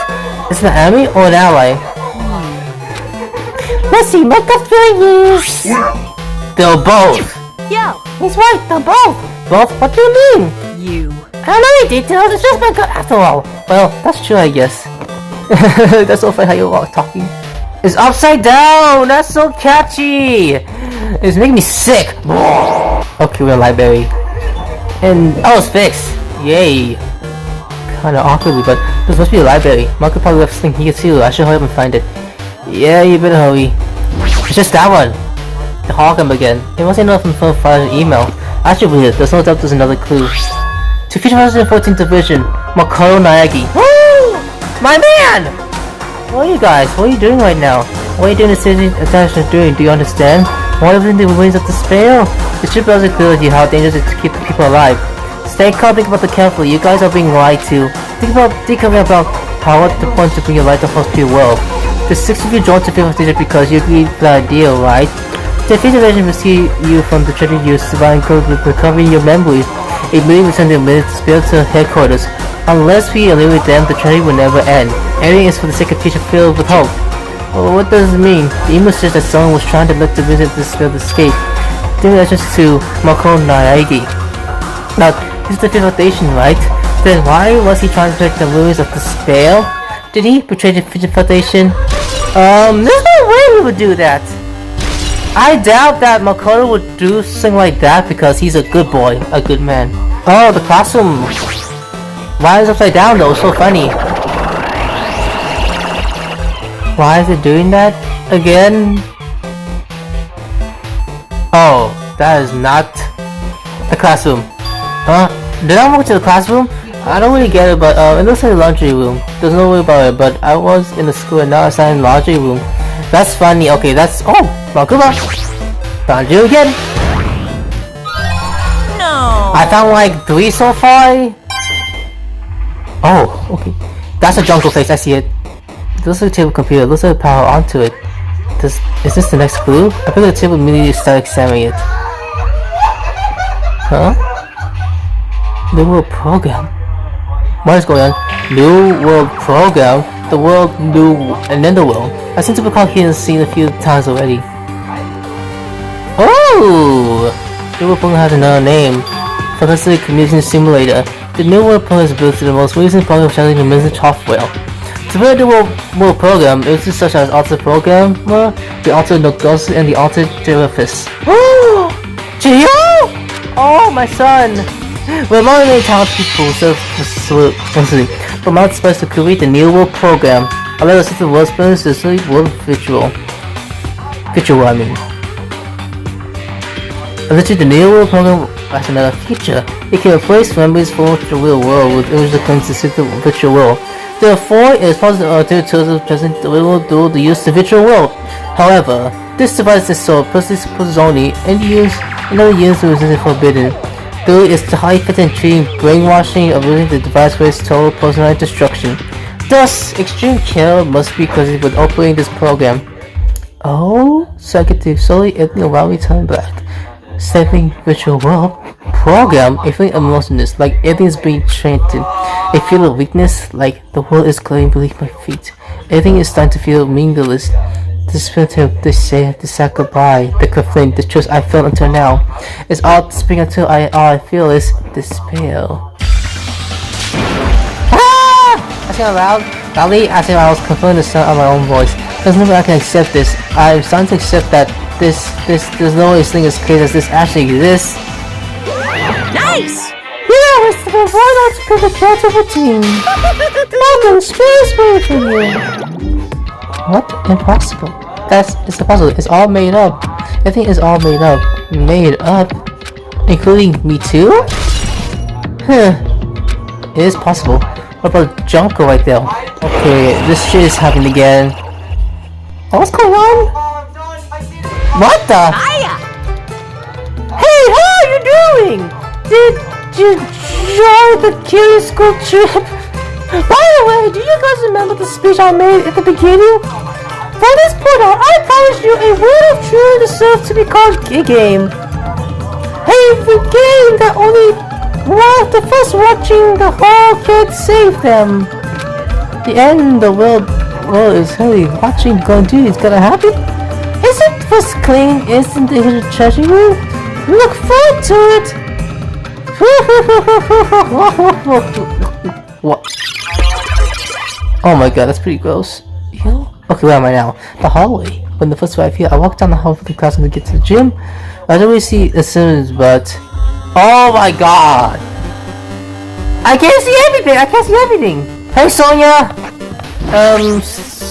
Is it an enemy or an ally? Let's see, my gut feeling is... They're both. Yo, He's right, they're both. Both? What do you mean? you. I don't know any details, it's just my gut after all. Well, that's true, I guess. That's so funny how you're all talking. It's upside down! That's so catchy! It's making me sick! Okay, we're in library. And, oh, it's fixed! Yay! Kinda awkwardly, but this must be a library. Marco probably left something here too. I should hurry up and find it. Yeah, you better hurry. It's just that one! The Hawkham again. It wasn't enough from phone file and email. I should read it. There's no doubt there's another clue. To Future 2014 Division, MAKOTO Naegi. Woo! My man! What are you guys? What are you doing right now? What are you doing the city attention doing? Do you understand? What everything the ways of despair? It should be also clear to you how dangerous it is to keep the people alive. Stay calm, think about it carefully. You guys are being lied to. Think about how at the point to bring your light to the hospital world. The 6 of you joined the 5th station because you agreed with the idea, right? The future version will see you from the treasure you survived and with recovering your memories. It may return the minute to spiritual headquarters. Unless we eliminate them, the treasure will never end. Everything is for the sake of future filled with hope. Well, what does it mean? The email says that someone was trying to let the visit this field escape. The reference to MAKOTO Naegi. Now, this is the 5th foundation, right? Then why was he trying to protect the ruins of despair? Did he betray the future foundation? There's no way he would do that. I doubt that MAKOTO would do something like that because he's a good boy, a good man. Oh, the classroom. Why is it upside down though? So funny. Why is it doing that again? Oh, that is not the classroom. Huh? Did I walk to the classroom? I don't really get it, but it looks like a laundry room. There's no way about it, but I was in the school and now I'm in the laundry room. That's funny. Okay, that's... Oh! Makuba! Found you again! No. I found like 3 so far! Oh, okay. That's a jungle face, I see it. Looks like a table computer. Looks like power onto it. Is this the next clue? I think the table immediately start examining it. Huh? They were programmed. What is going on? New world program? The world, new, and then the world. I seem to recall hearing this scene a few times already. Oh! The world program has another name. Fantastic Community Simulator. The new world program is built to the most recent program challenging the Mr. Software. To build the world program, it is such as Alter Programmer, the Alter Nogosu, and the Alter Therapist. Oh! Gio! Oh, my son! We're among many talented people from outer space to create the new world program. Allow us to world spans to the world virtual. I mean. Eventually, the new world program has another feature. It can replace memories from the real world with images that come to suit the virtual world. Therefore, it is possible to present the real world to use the virtual world. However, this device is so purposes only and other use is forbidden. Though it's the high fit and treating brainwashing of using the device for its total personal destruction. Thus, extreme care must be considered when operating this program. Oh, so I get to slowly editing while we turn back. Stepping virtual world program, a feeling of emotionless, like everything is being trained to. A feel of weakness, like the world is glowing beneath my feet. Everything is starting to feel meaningless. The spirit of the say goodbye, the complaint, the truth I felt until now. It's all speaking until all I feel is despair. Ah! I said out loud, loudly, as if I was confirming the sound of my own voice. There's no way I can accept this. I'm starting to accept that there's no such thing as case as this actually exists. Nice! Yeah, Christopher, why not pick a cat of a team? Malcolm, space waiting for you. What? Impossible. It's impossible. It's all made up. Everything is all made up. Made up? Including me too? Huh. It is possible. What about Junko right there? Okay, this shit is happening again. What's going on? What the? Hiya! Hey, how are you doing? Did you join the kiddie school trip? By the way, do you guys remember the speech I made at the beginning? For this point out, I promise you a world of truly deserves to be called a game. A game that only the first watching the whole kid save them. The end, the world is heavy. Watching going to it's gonna happen. Isn't the first claim instant the hidden treasure room? Look forward to it. What? Oh my god, that's pretty gross. Ew. Okay, where am I now? The hallway. When the first arrived here, I walked down the hall for the classroom to get to the gym. I don't really see the Sims, but oh my god! I can't see everything! I can't see everything! Hey Sonia!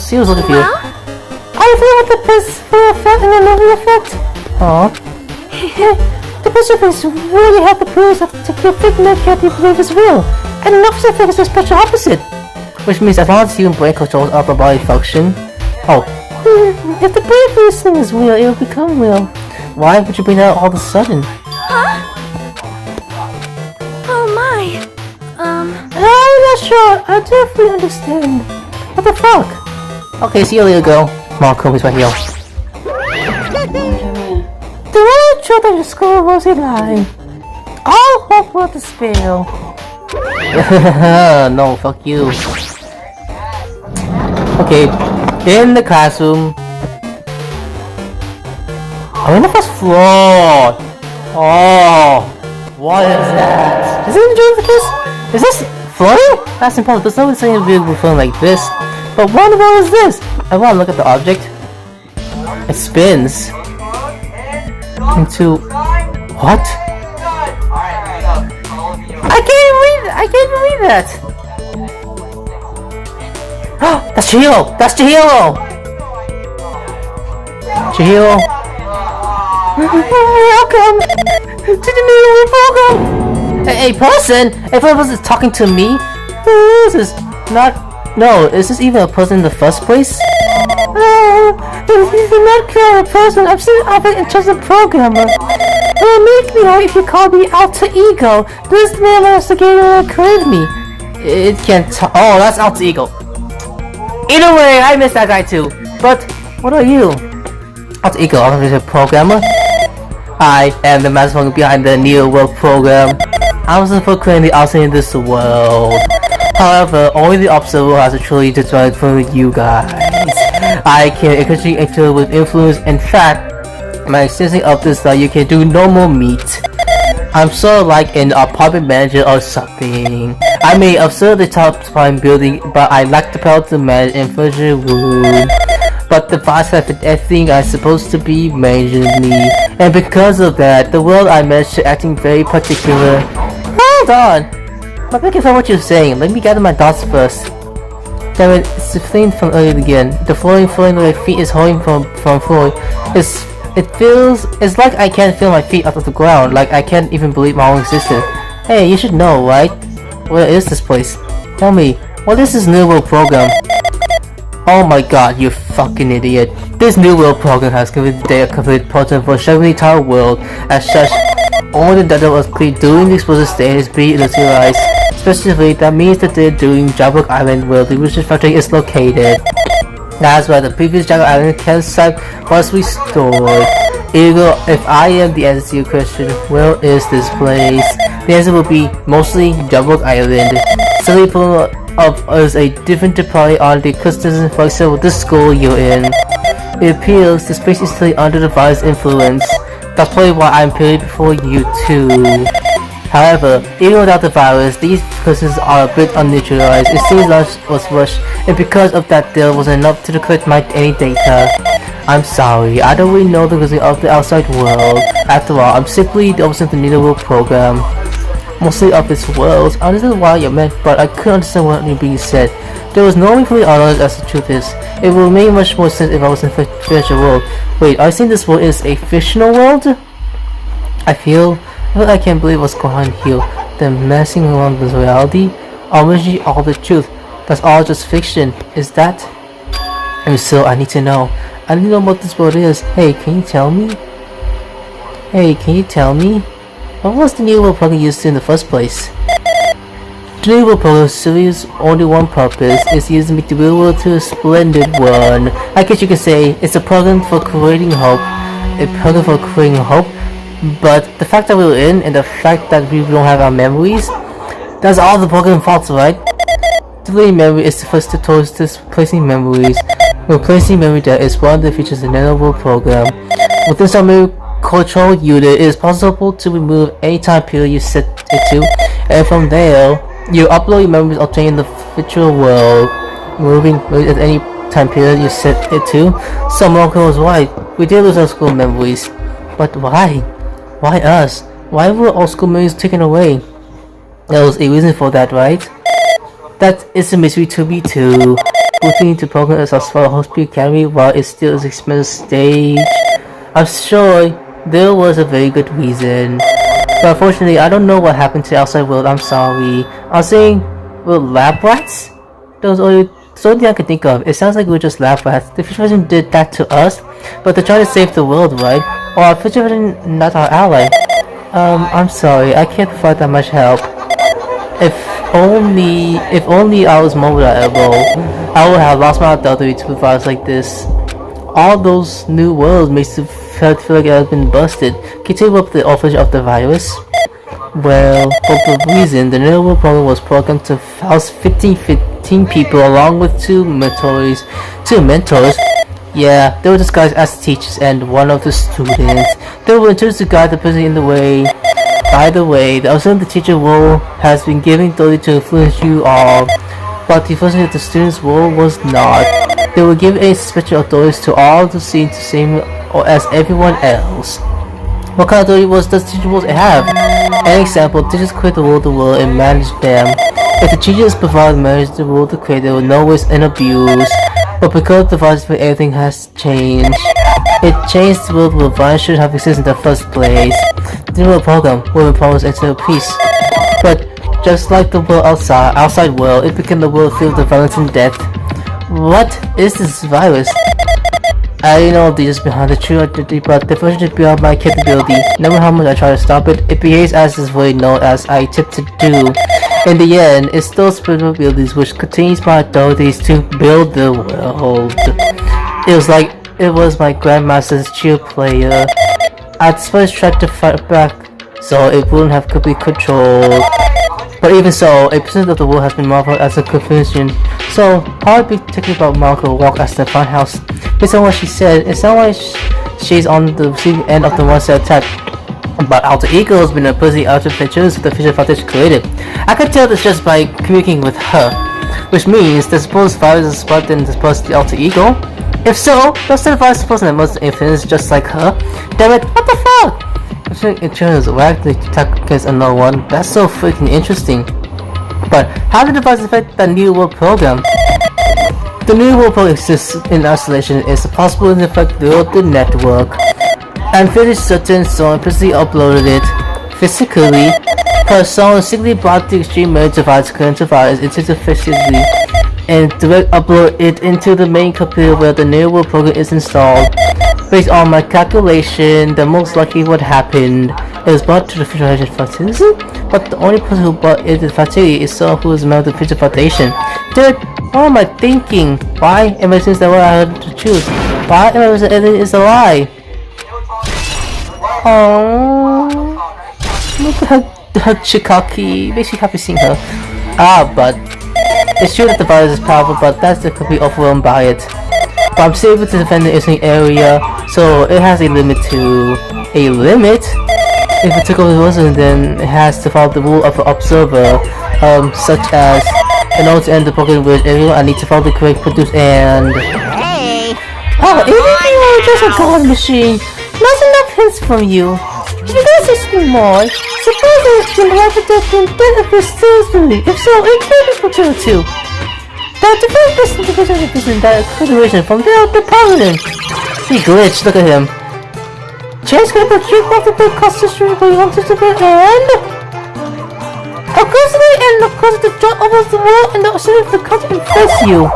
She was looking for you. Are you familiar with the physical effect and the movie effect? Aww. The physical effects really have the proof that the figment can't be believed is real. And the opposite effect is the special opposite. Which means as long as human brain controls upper body function. Oh. If the brain for this thing is real, it will become real. Why would you bring that all of a sudden? Huh? Oh my. I'm not sure. I definitely understand. What the fuck? Okay, see you later, girl. Malcolm is right here. The world truth that your school was a lie. All hope will despair. No, fuck you. Okay, in the classroom. I'm in the first floor. Oh, what is that? Is it a dream for this? Is this floating? That's impossible. There's no thing to be able to float like this. But what the hell is this? I want to look at the object. It spins into what? I can't read that. That's Chihiro. That's Chihiro. Chihiro. Welcome to the new program. A person? A person is talking to me? Who is this? Not. No, is this even a person in the first place? If you're not a person, I'm still an interested programmer. It will make me know if you call me alter ego. This man has to create me. It can't talk. Oh, that's alter ego. Either way, I miss that guy too. But what are you? Alter ego, I'm a programmer. I am the mastermind behind the New World program. I was for creating the outside in this world. However, only the observer has a truly designed for you guys. I can occasionally enter with influence. In fact, my extension of this that you can do normal meat. I'm sort of like an apartment manager or something. I may observe the top spine building, but I lack the power to manage and furniture room. But the vast have everything I'm supposed to be majorly, and because of that, the world I managed to acting very particular. Hold on! I'm looking for what you're saying. Let me gather my thoughts first. Damn it, it's the flame from earlier again. The flowing my feet is holding from flowing. It's like I can't feel my feet off of the ground, like I can't even believe my own existence. Hey, you should know, right? Where is this place? Tell me, what is this New World program? Oh my god, you fucking idiot. This New World program has given the day a complete portal for showing the entire world. As such, all the data was clear during the exposure stage is being utilized. Specifically, that means that they're doing Jabberwock Island where the research factory is located. That's why the previous Jabberwock Island campsite was restored. Ergo, if I am the answer to your question, where is this place? The answer will be mostly Jabberwock Island. Silly people of us a different department on the customs, for example, the school you're in. It appears the space is still under the virus influence. That's probably why I'm appearing before you too. However, even without the virus, these customs are a bit unneutralized. It seems lunch was rushed, and because of that there wasn't enough to collect any data. I'm sorry, I don't really know the reason of the outside world. After all, I'm simply the officer of the New World program. Mostly of its worlds. I understand why you meant, but I couldn't understand what was being said. There was no way for me honest as the truth is. It would make much more sense if I was in a fictional world. Wait, I think this world is a fictional world? I feel I can't believe what's going on here. They're messing around with reality. Obviously all the truth. That's all just fiction. Is that? And so I need to know. I need to know what this world is. Hey, can you tell me? What was the New World program used to in the first place? The New World program serves only one purpose, is used to make the real world to a splendid one. I guess you could say it's a program for creating hope. But the fact that we're in and the fact that we don't have our memories, that's all the program faults, right? Deleting memory is the first step towards displacing memories. Replacing memory data is one of the features of the New World program. Within some memory control unit, it is possible to remove any time period you set it to, and from there, you upload your memories obtained in the virtual world. Moving at any time period you set it to. Some Marco was right. We did lose our school memories. But why? Why us? Why were all school memories taken away? There was a reason for that, right? That is a mystery to me too. Putting to program as for Hospital Academy while it still is expensive stage. I'm sure there was a very good reason. But unfortunately, I don't know what happened to the outside world. I'm sorry. I was saying, we're lab rats? That was the only thing I could think of. It sounds like we're just lab rats. The Fish version did that to us, but they're trying to save the world, right? Or our Fish version not our ally. I'm sorry. I can't provide that much help. If only I was more reliable, I would have lost my authority to provide like this. All those new worlds makes it feel like it has been busted. Can you tell me the origin of the virus? Well, for the reason, the New World program was programmed to house 15 people along with two mentors. Yeah, they were disguised as teachers and one of the students. They were introduced to guide the person in the way. By the way, the the teacher role has been given authority to influence you all, but the person of the student's role was not. They were given a special authority to all the same as everyone else. What kind of authority does teacher roles have? An example, teachers create the world and manage them. If the teachers provide manage the world to create, there will no waste and abuse. But because the virus for everything has changed, it changed the world where violence should have existed in the first place. The new program will be promised into peace. But just like the world outside world, it became the world filled with violence and death. What is this virus? I didn't know the details behind the true identity, but the version is beyond my capability. No matter how much I try to stop it, it behaves as is really known as I attempt to do. In the end, it's those spiritual abilities which contains my authorities to build the world. It was my grandmaster's cheer player. I'd first tried to fight back so it wouldn't have complete control. But even so, a percent of the world has been marked as a confusion. So, how would be thinking about Marco walk as the front house? Based on what she said, it sounds like she's on the receiving end of the monster attack. But Alter Ego has been a busy outer features of the Fisher Foundation created. I can tell this just by communicating with her. Which means the supposed virus is spread in the supposed Alter Ego? If so, does the virus supposed to most influence just like her? Damn it, what the fuck? It turns whack the attack against another one. That's so freaking interesting. But how did the virus affect the New World program? The New World program exists in isolation. It's possible to affect the network. And finished certain song implicitly uploaded it physically. Her song simply brought the extreme merit device current device into the physically and direct upload it into the main computer where the New World program is installed. Based on my calculation, the most likely what happened is brought to the Future Foundation, but the only person who brought it to the facility is someone who is a member of the Future Foundation. Dude, what am I thinking? Why am I saying that what I had to choose? Why am I saying it is a lie? Oh, look at her Chikaki. Makes me happy seeing her. But it's true that the virus is powerful, but that's could be overwhelmed by it. But I'm still able to defend the interesting area, so it has a limit to a limit. If it took over the person, then it has to follow the rule of the observer, such as in order to end the broken word area, I need to follow the correct produce and. Hey! Oh, even if you were just a god machine, not enough hints from you. If you guys are something more, suppose it's been like a death and death of your seriously. If so, it can be fulfilled too. That the first person to visit that consideration from the paladin. He glitched, look at him. Chance can put you off the big cost history where you want to the end. Aggressively and cause the jump over the wall and the city of the country and face you.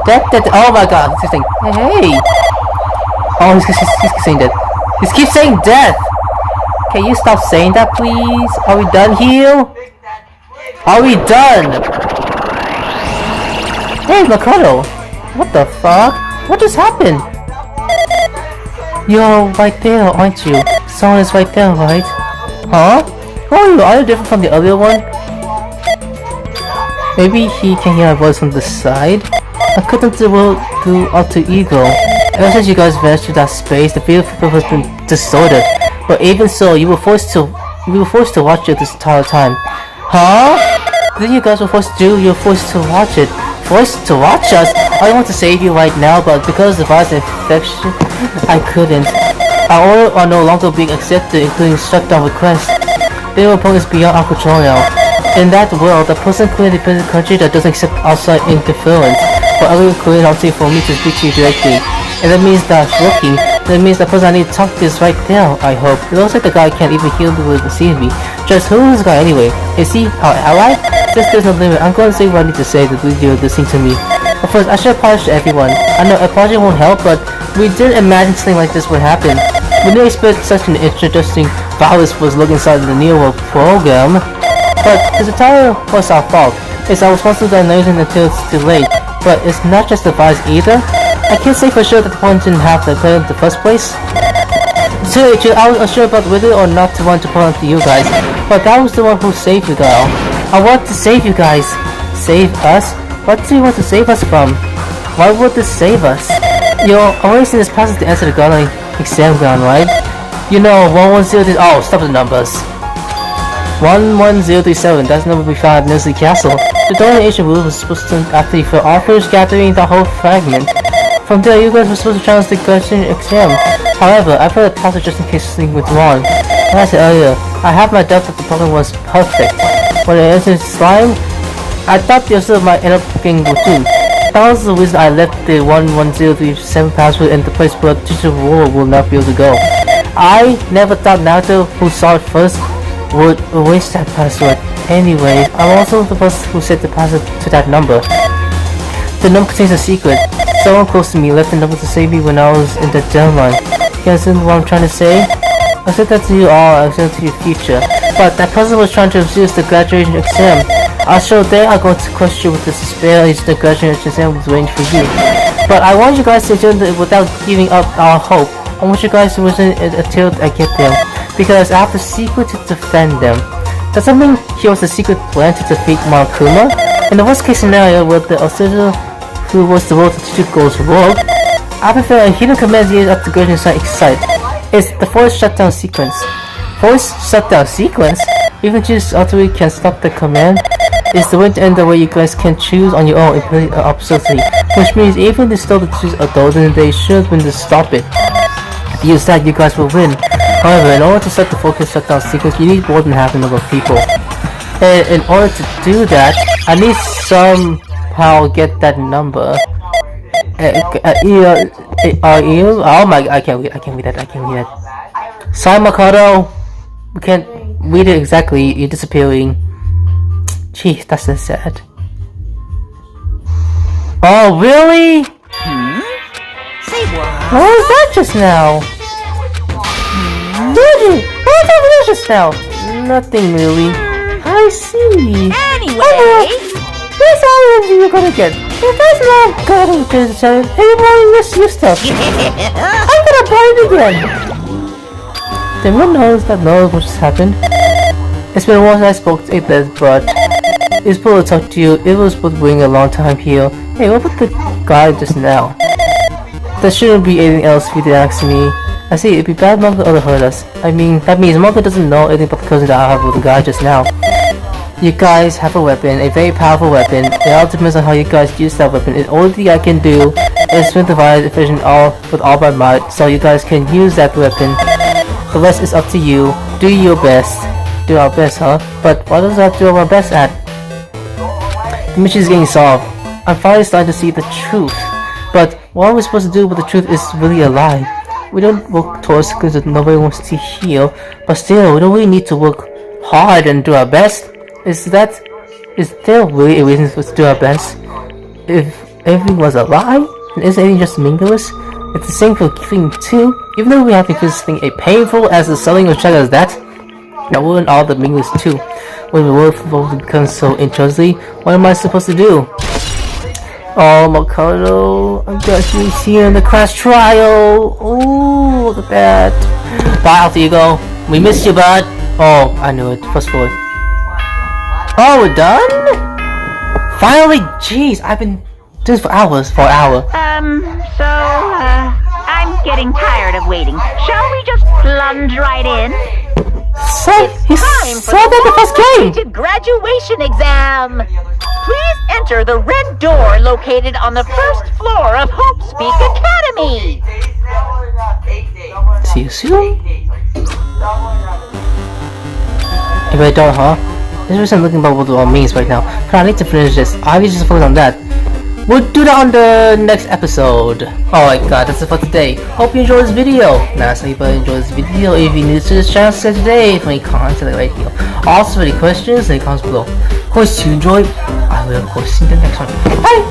Death. Oh my god, he's saying, hey. Oh, he's saying that. He keeps saying death. Can you stop saying that, please? Are we done here? Are we done? Hey, MAKOTO. What the fuck? What just happened? You're right there, aren't you? Someone is right there, right? Huh? Oh, are you different from the other one? Maybe he can hear my voice from the side? I couldn't do Alter Ego. Ever since you guys vanished to that space, the field of has been distorted. But even so, we were forced to watch it this entire time. Huh? Then you guys were forced to do, you're forced to watch it. Forced to watch us? I want to save you right now, but because of the virus infection, I couldn't. Our orders are no longer being accepted, including shutdown requests. They were opponents beyond our control now. In that world, a person created a country that doesn't accept outside interference, but other created opportunity for me to speak to you directly. And that means that working. That means the person I need to talk to is right there, I hope. It looks like the guy can't even hear the see me. Just who is this guy anyway? Is he our ally? Since there's no limit, I'm going to say what I need to say to you're listening to me. But first, I should apologize to everyone. I know apology won't help, but we didn't imagine something like this would happen. We didn't expect such an interesting virus was looking inside the New World program. But this entire was our fault. It's our responsibility diagnosing until it's too late. But it's not just the virus either. I can't say for sure that the point didn't have the plan in the first place. So I was unsure about whether or not to want to point out to you guys, but that was the one who saved you guys. I want to save you guys. Save us? What do you want to save us from? Why would this save us? You're already seen this passage to answer the godly exam ground, right? You know, 110. Oh, stop the numbers. 11037, that's the number we found at Nestle Castle. The donation rule was supposed to after you offers gathering the whole fragment. From there, you guys were supposed to challenge the Genshin exam. However, I put a password just in case something went wrong. Like I said earlier, I have my doubt that the program was perfect. When I entered slime, I thought the other might end up getting too. That was the reason I left the 11037 password in the place where Teacher War will not be able to go. I never thought Naruto, who saw it first, would erase that password. Anyway, I'm also the person who set the password to that number. The number contains a secret. Someone close to me left the number to save me when I was in the German. You understand what I'm trying to say? I said that to you all, I said to your future. But that person was trying to refuse the graduation exam. I'm sure they are going to question you with the despair the graduation exam was waiting for you. But I want you guys to do it without giving up our hope. I want you guys to listen until I get there. because I have the secret to defend them. Does that mean he was the secret plan to defeat Monokuma? In the worst case scenario where the officer who was devoted to goes rogue, I prefer a hidden command used at the Genshin site. It's the force shutdown sequence. Force shutdown sequence? Even choose authority can stop the command. It's the way to end the way you guys can choose on your own in absolutely. Which means even if still to choose a then they should win to stop it. If you use that, you guys will win. However, in order to set the focus shutdown sequence, you need more than half the number of people. And in order to do that, I need somehow get that number. Oh my! I can't read that. Sorry, MAKOTO. We can't read it exactly. You're disappearing. Jeez, that's so sad. Oh really? Say what? What was that just now? Did you? What was that just now? Nothing really. I see. Anyway, this island you're gonna get. If that's not gonna get each other, hey boy, let's use stuff. I'm gonna buy it again. Did anyone notice what just happened? It's been a while since I spoke to Iblis, but it's cool to talk to you. It was supposed to bring a long time here. Hey, what about the guy just now? There shouldn't be anything else if you did ask me. I see, it'd be bad Monka other hurt us. I mean, that means Monka doesn't know anything about the cousin that I have with the guy just now. You guys have a weapon, a very powerful weapon. It all depends on how you guys use that weapon. And all thing I can do is swing the fire efficient with all my might, so you guys can use that weapon. The rest is up to you. Do your best. Do our best, huh? But what does that do our best at? The mission is getting solved. I'm finally starting to see the truth. But what are we supposed to do with the truth is really a lie. We don't work towards because nobody wants to heal. But still, we don't really need to work hard and do our best. Is there really a reason for us to do our best? If everything was a lie, and isn't anything just meaningless? It's the same for thing too. Even though we have to do this thing as painful as the selling of check as that wouldn't all the meaningless too. When the world becomes so interesting, what am I supposed to do? Oh, MAKOTO, I'm actually here in the class trial. Ooh, look at that. Bye, Alter Ego. We missed you, bud. Oh, I knew it. Fast forward. Oh, we're done? Finally, jeez, I've been doing this for hours, I'm getting tired of waiting. Shall we just plunge right in? Time for the first game! Graduation exam! Please enter the red door located on the first floor of Hopespeak Academy! See you soon? If I don't, huh? There's reason I'm looking about what it all means right now. But I need to finish this. I need to just focus on that. We'll do that on the next episode. Alright guys, that's it for today. Hope you enjoyed this video. Now, so if you enjoyed this video, if you're new to this channel, say today for any content right here. Also, any questions, any comments below. Of course, you enjoyed. I will of course see you in the next one. Bye!